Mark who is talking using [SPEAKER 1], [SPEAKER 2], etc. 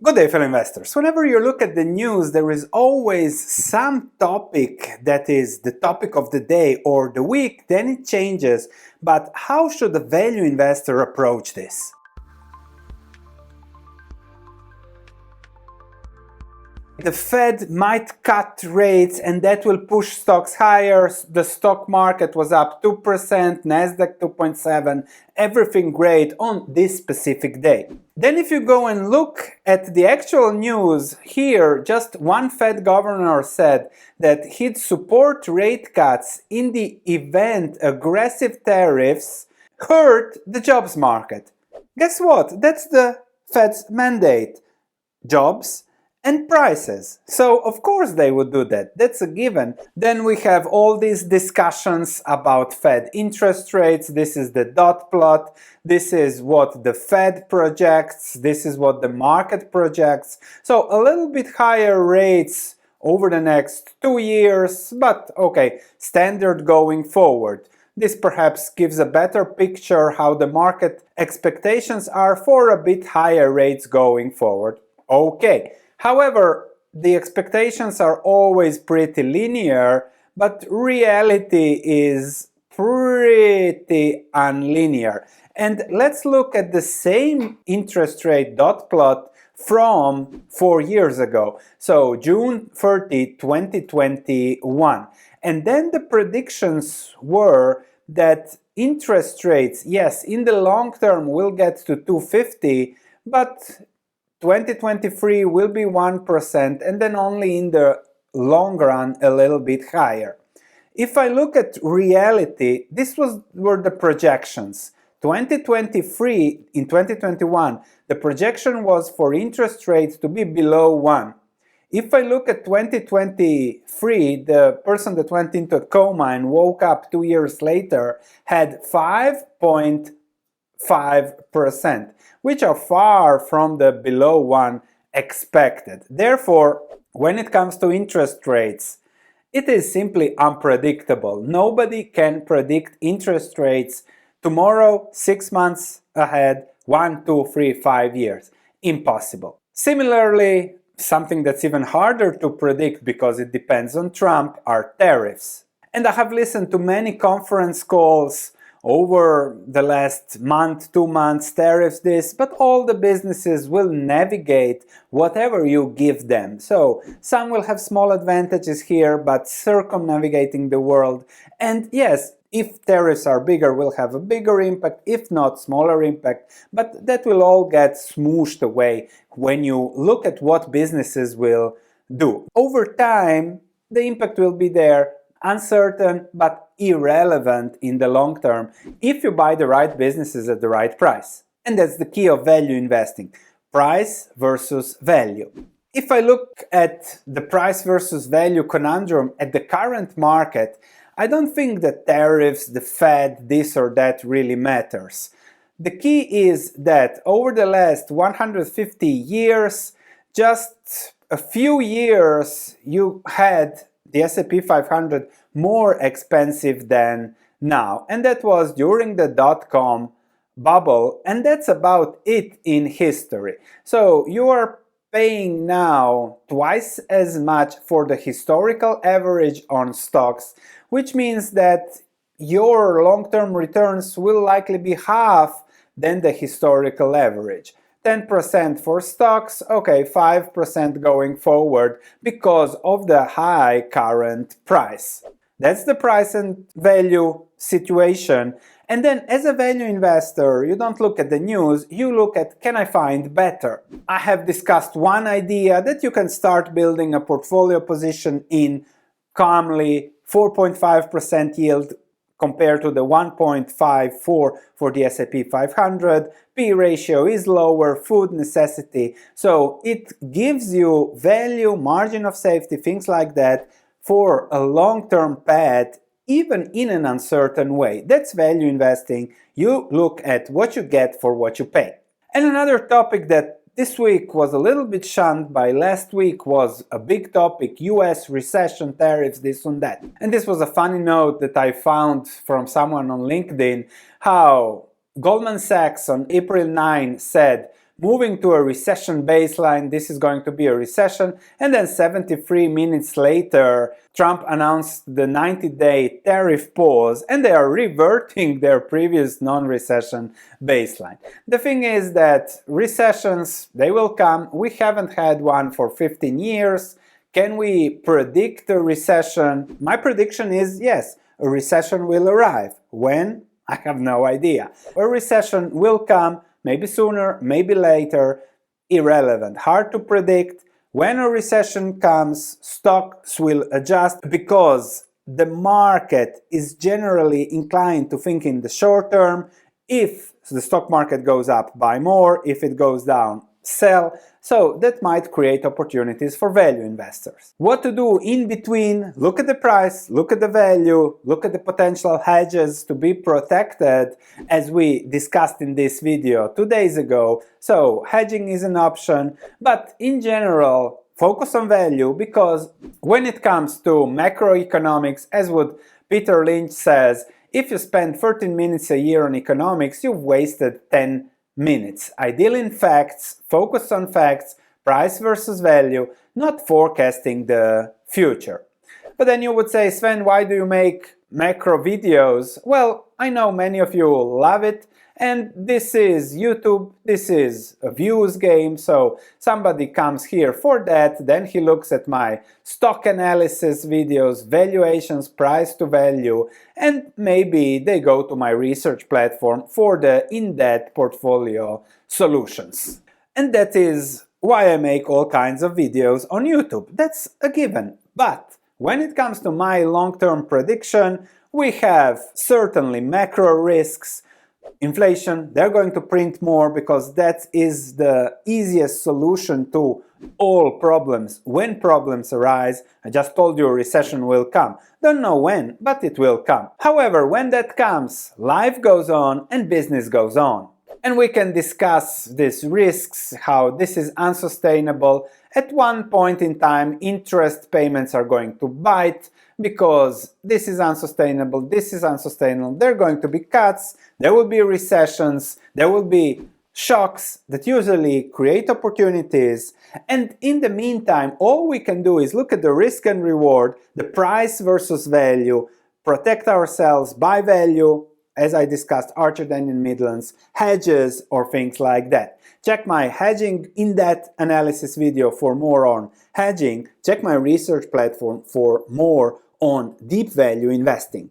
[SPEAKER 1] Good day, fellow investors. Whenever you look at the news, there is always some topic that is the topic of the day or the week, then it changes. But how should a value investor approach this? The Fed might cut rates and that will push stocks higher. The stock market was up 2%, Nasdaq 2.7%, everything great on this specific day. Then if you go and look at the actual news here, just one Fed governor said that he'd support rate cuts in the event aggressive tariffs hurt the jobs market. Guess what? That's the Fed's mandate. Jobs and prices. So of course they would do that. That's a given. Then we have all these discussions about Fed interest rates. This is the dot plot. This is what the Fed projects. This is what the market projects. So a little bit higher rates over the next 2 years, but okay, standard going forward. This perhaps gives a better picture how the market expectations are for a bit higher rates going forward. Okay. However, the expectations are always pretty linear, but reality is pretty unlinear. And let's look at the same interest rate dot plot from 4 years ago, so June 30, 2021. And then the predictions were that interest rates, yes, in the long term will get to 250, but 2023 will be 1% and then only in the long run a little bit higher. If I look at reality, were the projections. 2023, in 2021, the projection was for interest rates to be below 1. If I look at 2023, the person that went into a coma and woke up 2 years later had 5.5%. which are far from the below 1 expected. Therefore, when it comes to interest rates, it is simply unpredictable. Nobody can predict interest rates tomorrow, 6 months ahead, 1, 2, 3, 5 years. Impossible. Similarly, something that's even harder to predict because it depends on Trump are tariffs. And I have listened to many conference calls over the last month, 2 months, tariffs this, but all the businesses will navigate whatever you give them. So some will have small advantages here, but circumnavigating the world. And yes, if tariffs are bigger, will have a bigger impact, if not, smaller impact, but that will all get smooshed away when you look at what businesses will do. Over time, the impact will be there, uncertain but irrelevant in the long term if you buy the right businesses at the right price. And that's the key of value investing. Price versus value. If I look at the price versus value conundrum at the current market, I don't think that tariffs, the Fed, this or that really matters. The key is that over the last 150 years, just a few years you had the S&P 500 more expensive than now, and that was during the dot-com bubble, and that's about it in history. So you are paying now twice as much for the historical average on stocks, which means that your long-term returns will likely be half than the historical average. 10% for stocks, okay, 5% going forward because of the high current price. That's the price and value situation. And then as a value investor, you don't look at the news, you look at, can I find better? I have discussed one idea that you can start building a portfolio position in calmly, 4.5% yield compared to the 1.54 for the S&P 500. P ratio is lower, food necessity. So it gives you value, margin of safety, things like that for a long-term path, even in an uncertain way. That's value investing. You look at what you get for what you pay. And another topic that this week was a little bit shunned by last week was a big topic, US recession, tariffs, this and that. And this was a funny note that I found from someone on LinkedIn, how Goldman Sachs on April 9 said moving to a recession baseline, this is going to be a recession, and then 73 minutes later, Trump announced the 90-day tariff pause, and they are reverting their previous non-recession baseline. The thing is that recessions, they will come. We haven't had one for 15 years. Can we predict a recession? My prediction is yes, a recession will arrive. When? I have no idea. A recession will come, maybe sooner, maybe later, irrelevant, hard to predict. When a recession comes, stocks will adjust because the market is generally inclined to think in the short term. If the stock market goes up, buy more. If it goes down, sell. So that might create opportunities for value investors. What to do in between? Look at the price, look at the value, look at the potential hedges to be protected, as we discussed in this video 2 days ago. So hedging is an option, but in general, focus on value, because when it comes to macroeconomics, as what Peter Lynch says, if you spend 13 minutes a year on economics, you've wasted 10 minutes. I deal in facts, focus on facts, price versus value, not forecasting the future. But then you would say, Sven, why do you make macro videos? Well, I know many of you love it, and this is YouTube, this is a views game, so somebody comes here for that, then he looks at my stock analysis videos, valuations, price to value, and maybe they go to my research platform for the in-depth portfolio solutions. And that is why I make all kinds of videos on YouTube. That's a given. But when it comes to my long-term prediction, we have certainly macro risks. Inflation, they're going to print more because that is the easiest solution to all problems. When problems arise, I just told you a recession will come. Don't know when, but it will come. However, when that comes, life goes on and business goes on. And we can discuss these risks, how this is unsustainable. At one point in time, interest payments are going to bite because this is unsustainable, there are going to be cuts, there will be recessions, there will be shocks that usually create opportunities, and in the meantime, all we can do is look at the risk and reward, the price versus value, protect ourselves by value, as I discussed, Archer Daniel Midland's hedges or things like that. Check my hedging in-depth analysis video for more on hedging. Check my research platform for more on deep value investing.